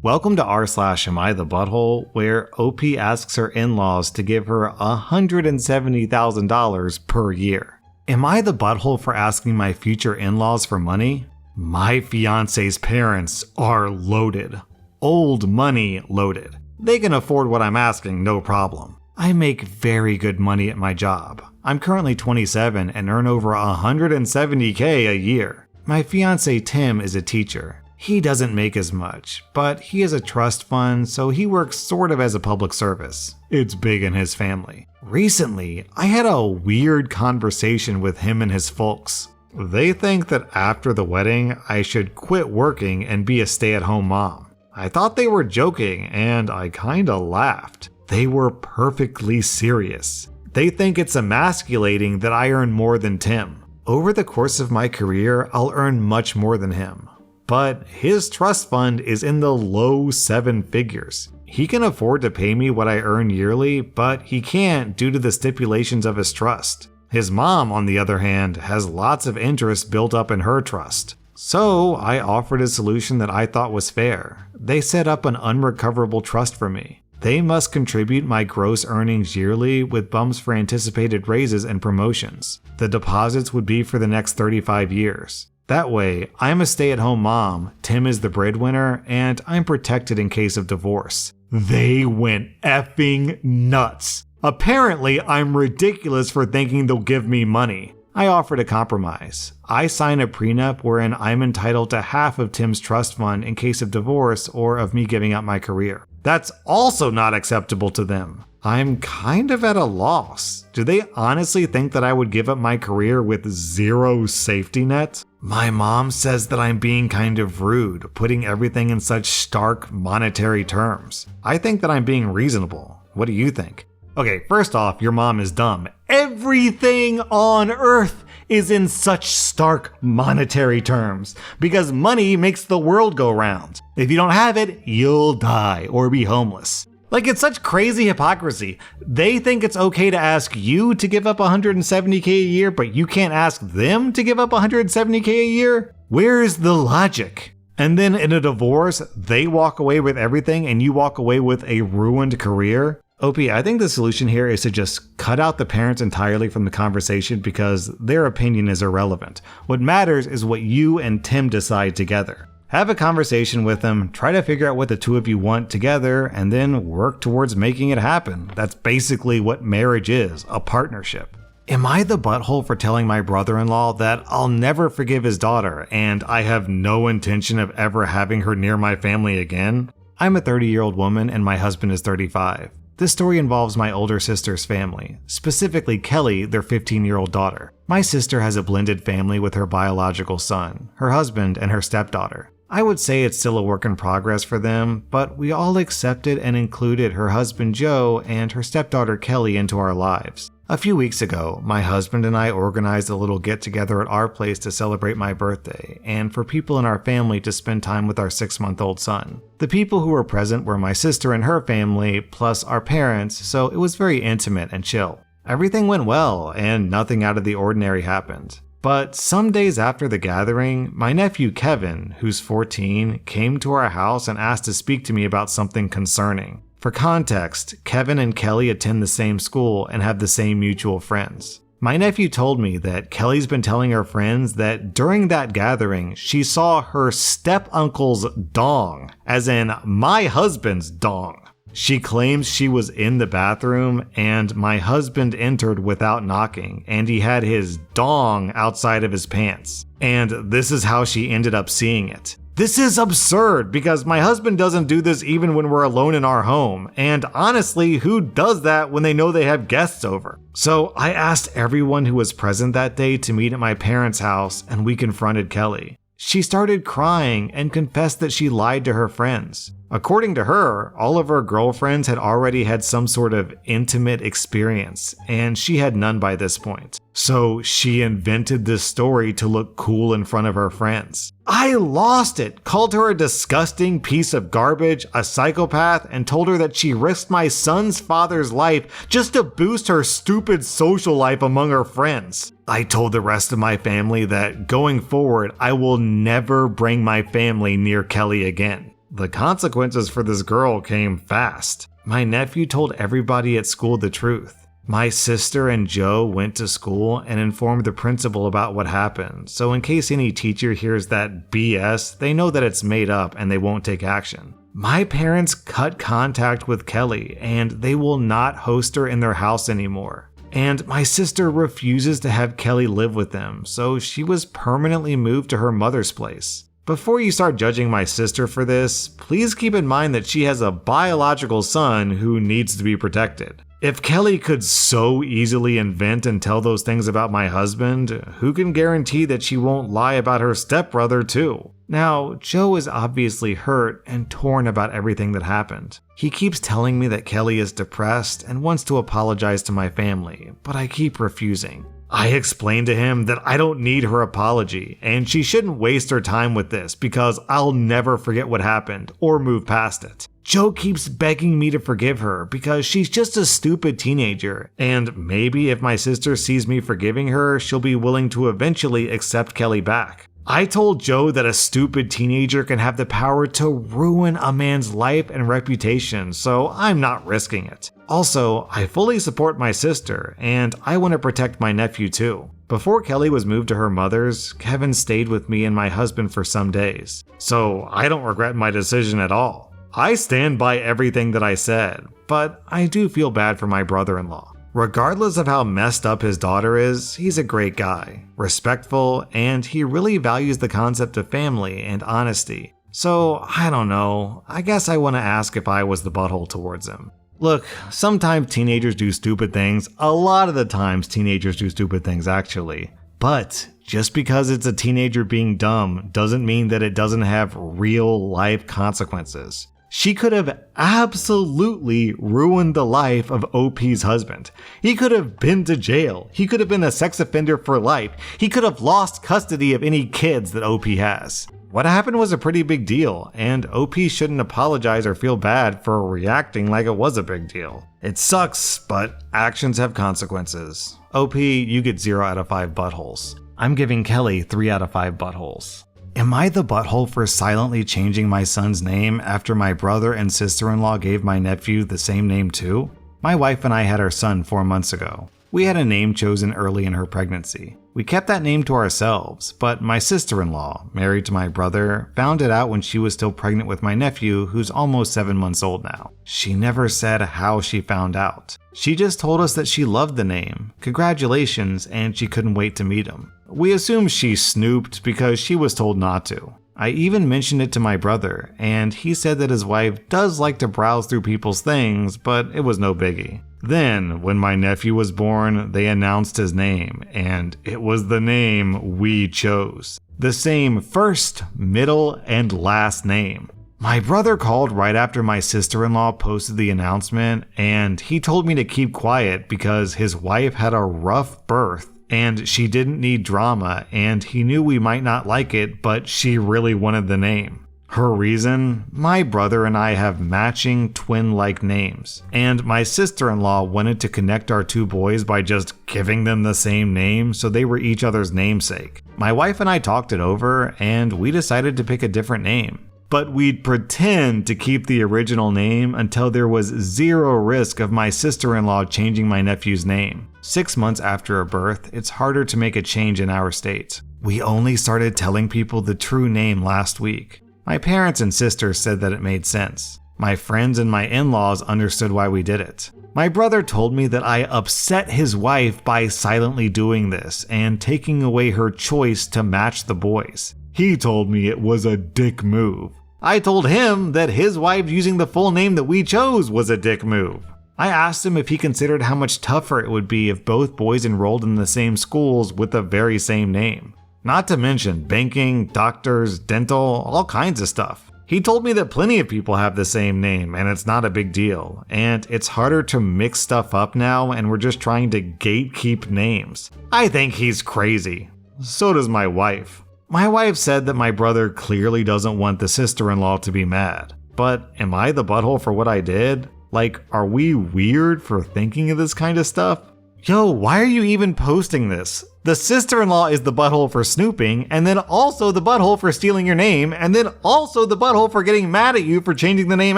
Welcome to rSlash Am I the Butthole, where OP asks her in-laws to give her $170,000 per year. Am I the butthole for asking my future in-laws for money? My fiance's parents are loaded. Old money loaded. They can afford what I'm asking, no problem. I make very good money at my job. I'm currently 27 and earn over $170K a year. My fiance Tim is a teacher. He doesn't make as much, but he has a trust fund, so he works sort of as a public service. It's big in his family. Recently, I had a weird conversation with him and his folks. They think that after the wedding, I should quit working and be a stay-at-home mom. I thought they were joking, and I kinda laughed. They were perfectly serious. They think it's emasculating that I earn more than Tim. Over the course of my career, I'll earn much more than him. But his trust fund is in the low 7 figures. He can afford to pay me what I earn yearly, but he can't due to the stipulations of his trust. His mom, on the other hand, has lots of interest built up in her trust. So I offered a solution that I thought was fair. They set up an unrecoverable trust for me. They must contribute my gross earnings yearly with bumps for anticipated raises and promotions. The deposits would be for the next 35 years. That way, I'm a stay-at-home mom, Tim is the breadwinner, and I'm protected in case of divorce. They went effing nuts. Apparently, I'm ridiculous for thinking they'll give me money. I offered a compromise. I sign a prenup wherein I'm entitled to half of Tim's trust fund in case of divorce or of me giving up my career. That's also not acceptable to them. I'm kind of at a loss. Do they honestly think that I would give up my career with zero safety net? My mom says that I'm being kind of rude, putting everything in such stark monetary terms. I think that I'm being reasonable. What do you think? Okay, first off, your mom is dumb. Everything on earth is in such stark monetary terms because money makes the world go round. If you don't have it, you'll die or be homeless. Like, it's such crazy hypocrisy. They think it's okay to ask you to give up $170K a year, but you can't ask them to give up $170K a year? Where's the logic? And then in a divorce, they walk away with everything and you walk away with a ruined career? OP, I think the solution here is to just cut out the parents entirely from the conversation because their opinion is irrelevant. What matters is what you and Tim decide together. Have a conversation with them, try to figure out what the two of you want together, and then work towards making it happen. That's basically what marriage is, a partnership. Am I the butthole for telling my brother-in-law that I'll never forgive his daughter and I have no intention of ever having her near my family again? I'm a 30-year-old woman and my husband is 35. This story involves my older sister's family, specifically Kelly, their 15-year-old daughter. My sister has a blended family with her biological son, her husband, and her stepdaughter. I would say it's still a work in progress for them, but we all accepted and included her husband Joe and her stepdaughter Kelly into our lives. A few weeks ago, my husband and I organized a little get-together at our place to celebrate my birthday, and for people in our family to spend time with our 6-month-old son. The people who were present were my sister and her family, plus our parents, so it was very intimate and chill. Everything went well, and nothing out of the ordinary happened. But some days after the gathering, my nephew Kevin, who's 14, came to our house and asked to speak to me about something concerning. For context, Kevin and Kelly attend the same school and have the same mutual friends. My nephew told me that Kelly's been telling her friends that during that gathering, she saw her step-uncle's dong, as in my husband's dong. She claims she was in the bathroom and my husband entered without knocking and he had his dong outside of his pants. And this is how she ended up seeing it. This is absurd because my husband doesn't do this even when we're alone in our home. And honestly, who does that when they know they have guests over? So I asked everyone who was present that day to meet at my parents' house and we confronted Kelly. She started crying and confessed that she lied to her friends. According to her, all of her girlfriends had already had some sort of intimate experience, and she had none by this point. So she invented this story to look cool in front of her friends. I lost it, called her a disgusting piece of garbage, a psychopath, and told her that she risked my son's father's life just to boost her stupid social life among her friends. I told the rest of my family that going forward, I will never bring my family near Kelly again. The consequences for this girl came fast. My nephew told everybody at school the truth. My sister and Joe went to school and informed the principal about what happened, so in case any teacher hears that BS, they know that it's made up and they won't take action. My parents cut contact with Kelly and they will not host her in their house anymore. And my sister refuses to have Kelly live with them, so she was permanently moved to her mother's place. Before you start judging my sister for this, please keep in mind that she has a biological son who needs to be protected. If Kelly could so easily invent and tell those things about my husband, who can guarantee that she won't lie about her stepbrother too? Now, Joe is obviously hurt and torn about everything that happened. He keeps telling me that Kelly is depressed and wants to apologize to my family, but I keep refusing. I explained to him that I don't need her apology, and she shouldn't waste her time with this because I'll never forget what happened or move past it. Joe keeps begging me to forgive her because she's just a stupid teenager, and maybe if my sister sees me forgiving her, she'll be willing to eventually accept Kelly back. I told Joe that a stupid teenager can have the power to ruin a man's life and reputation, so I'm not risking it. Also, I fully support my sister, and I want to protect my nephew too. Before Kelly was moved to her mother's, Kevin stayed with me and my husband for some days, so I don't regret my decision at all. I stand by everything that I said, but I do feel bad for my brother-in-law. Regardless of how messed up his daughter is, he's a great guy, respectful, and he really values the concept of family and honesty. So, I don't know, I guess I want to ask if I was the butthole towards him. Look, sometimes teenagers do stupid things, a lot of the times teenagers do stupid things actually. But just because it's a teenager being dumb doesn't mean that it doesn't have real life consequences. She could have absolutely ruined the life of OP's husband. He could have been to jail. He could have been a sex offender for life. He could have lost custody of any kids that OP has. What happened was a pretty big deal, and OP shouldn't apologize or feel bad for reacting like it was a big deal. It sucks, but actions have consequences. OP, you get 0 out of 5 buttholes. I'm giving Kelly 3 out of 5 buttholes. Am I the butthole for silently changing my son's name after my brother and sister-in-law gave my nephew the same name too? My wife and I had our son 4 months ago. We had a name chosen early in her pregnancy. We kept that name to ourselves, but my sister-in-law, married to my brother, found it out when she was still pregnant with my nephew, who's almost 7 months old now. She never said how she found out. She just told us that she loved the name, congratulations, and she couldn't wait to meet him. We assumed she snooped because she was told not to. I even mentioned it to my brother, and he said that his wife does like to browse through people's things, but it was no biggie. Then, when my nephew was born, they announced his name, and it was the name we chose. The same first, middle, and last name. My brother called right after my sister-in-law posted the announcement, and he told me to keep quiet because his wife had a rough birth and she didn't need drama, and he knew we might not like it, but she really wanted the name. Her reason? My brother and I have matching twin-like names, and my sister-in-law wanted to connect our 2 boys by just giving them the same name so they were each other's namesake. My wife and I talked it over, and we decided to pick a different name. But we'd pretend to keep the original name until there was 0 risk of my sister-in-law changing my nephew's name. 6 months after a birth, it's harder to make a change in our state. We only started telling people the true name last week. My parents and sister said that it made sense. My friends and my in-laws understood why we did it. My brother told me that I upset his wife by silently doing this and taking away her choice to match the boys. He told me it was a dick move. I told him that his wife using the full name that we chose was a dick move. I asked him if he considered how much tougher it would be if both boys enrolled in the same schools with the very same name. Not to mention banking, doctors, dental, all kinds of stuff. He told me that plenty of people have the same name and it's not a big deal, and it's harder to mix stuff up now and we're just trying to gatekeep names. I think he's crazy. So does my wife. My wife said that my brother clearly doesn't want the sister-in-law to be mad. But am I the butthole for what I did? Like, are we weird for thinking of this kind of stuff? Yo, why are you even posting this? The sister-in-law is the butthole for snooping, and then also the butthole for stealing your name, and then also the butthole for getting mad at you for changing the name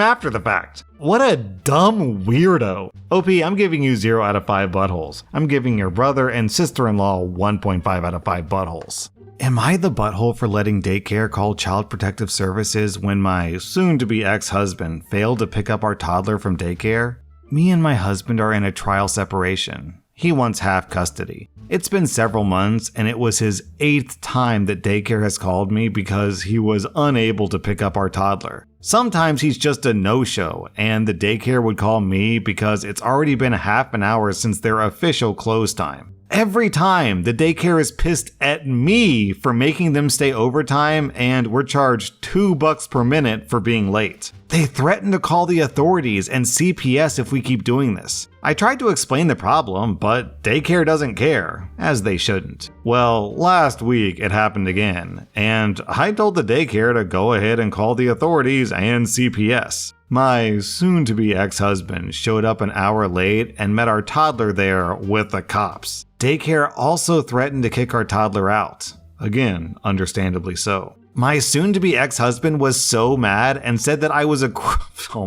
after the fact. What a dumb weirdo. OP, I'm giving you 0 out of 5 buttholes. I'm giving your brother and sister-in-law 1.5 out of 5 buttholes. Am I the butthole for letting daycare call Child Protective Services when my soon-to-be ex-husband failed to pick up our toddler from daycare? Me and my husband are in a trial separation. He wants half custody. It's been several months, and it was his 8th time that daycare has called me because he was unable to pick up our toddler. Sometimes he's just a no-show, and the daycare would call me because it's already been half an hour since their official close time. Every time, the daycare is pissed at me for making them stay overtime, and we're charged $2 per minute for being late. They threaten to call the authorities and CPS if we keep doing this. I tried to explain the problem, but daycare doesn't care, as they shouldn't. Well, last week it happened again, and I told the daycare to go ahead and call the authorities and CPS. My soon-to-be ex-husband showed up an hour late and met our toddler there with the cops. Daycare also threatened to kick our toddler out. Again, understandably so. My soon-to-be ex-husband was so mad and said that I was a cruel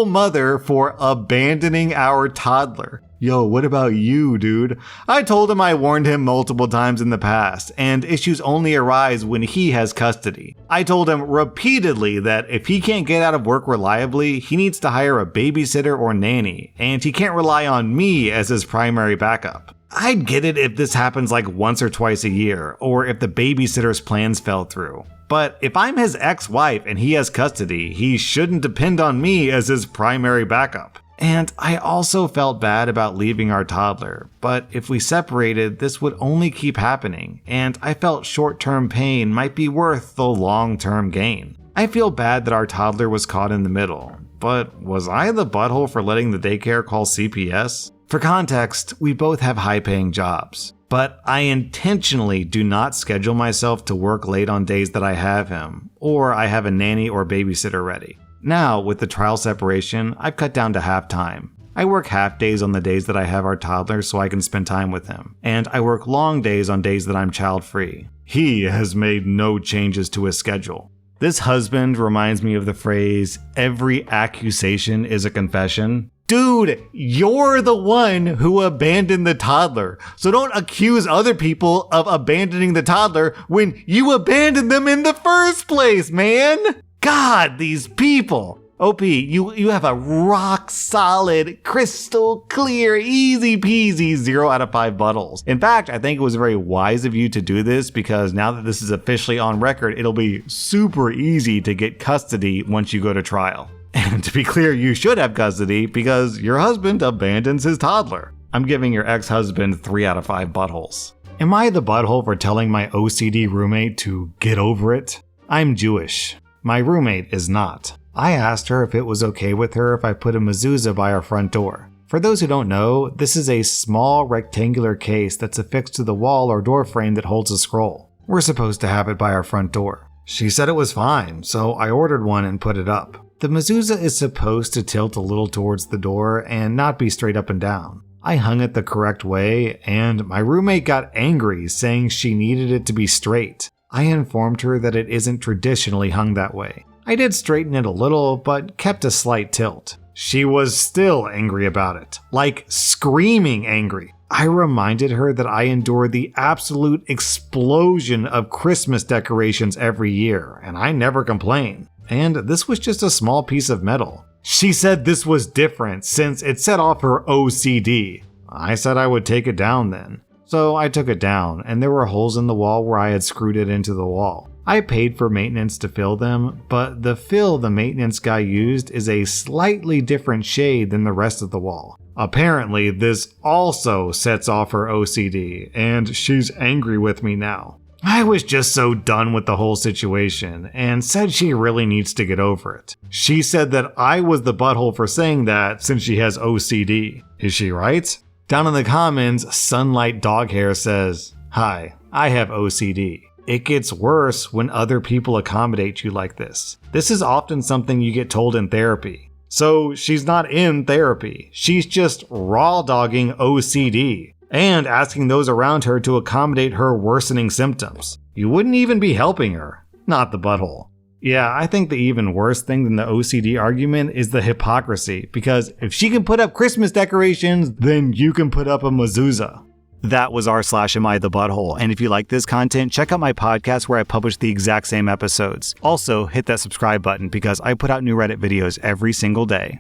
mother for abandoning our toddler. Yo, what about you, dude? I told him I warned him multiple times in the past, and issues only arise when he has custody. I told him repeatedly that if he can't get out of work reliably, he needs to hire a babysitter or nanny, and he can't rely on me as his primary backup. I'd get it if this happens like once or twice a year, or if the babysitter's plans fell through. But if I'm his ex-wife and he has custody, he shouldn't depend on me as his primary backup. And I also felt bad about leaving our toddler, but if we separated, this would only keep happening, and I felt short-term pain might be worth the long-term gain. I feel bad that our toddler was caught in the middle, but was I the butthole for letting the daycare call CPS? For context, we both have high-paying jobs, but I intentionally do not schedule myself to work late on days that I have him, or I have a nanny or babysitter ready. Now, with the trial separation, I've cut down to half time. I work half days on the days that I have our toddler so I can spend time with him, and I work long days on days that I'm child-free. He has made no changes to his schedule. This husband reminds me of the phrase, "Every accusation is a confession." Dude, you're the one who abandoned the toddler, so don't accuse other people of abandoning the toddler when you abandoned them in the first place, man! God, these people! OP, you have a rock solid, crystal clear, easy peasy 0 out of 5 buttholes. In fact, I think it was very wise of you to do this because now that this is officially on record, it'll be super easy to get custody once you go to trial. And to be clear, you should have custody because your husband abandons his toddler. I'm giving your ex-husband 3 out of 5 buttholes. Am I the butthole for telling my OCD roommate to get over it? I'm Jewish. My roommate is not. I asked her if it was okay with her if I put a mezuzah by our front door. For those who don't know, this is a small rectangular case that's affixed to the wall or door frame that holds a scroll. We're supposed to have it by our front door. She said it was fine, so I ordered one and put it up. The mezuzah is supposed to tilt a little towards the door and not be straight up and down. I hung it the correct way, and my roommate got angry, saying she needed it to be straight. I informed her that it isn't traditionally hung that way. I did straighten it a little, but kept a slight tilt. She was still angry about it, like screaming angry. I reminded her that I endure the absolute explosion of Christmas decorations every year, and I never complain. And this was just a small piece of metal. She said this was different since it set off her OCD. I said I would take it down then. So I took it down, and there were holes in the wall where I had screwed it into the wall. I paid for maintenance to fill them, but the fill the maintenance guy used is a slightly different shade than the rest of the wall. Apparently, this also sets off her OCD, and she's angry with me now. I was just so done with the whole situation, and said she really needs to get over it. She said that I was the butthole for saying that since she has OCD. Is she right? Down in the comments, Sunlight Dog Hair says, "Hi, I have OCD. It gets worse when other people accommodate you like this. This is often something you get told in therapy. So she's not in therapy. She's just raw dogging OCD and asking those around her to accommodate her worsening symptoms. You wouldn't even be helping her, not the butthole. Yeah, I think the even worse thing than the OCD argument is the hypocrisy, because if she can put up Christmas decorations, then you can put up a mezuzah. That was rSlash Am I the Butthole, and if you like this content, check out my podcast where I publish the exact same episodes. Also, hit that subscribe button because I put out new Reddit videos every single day.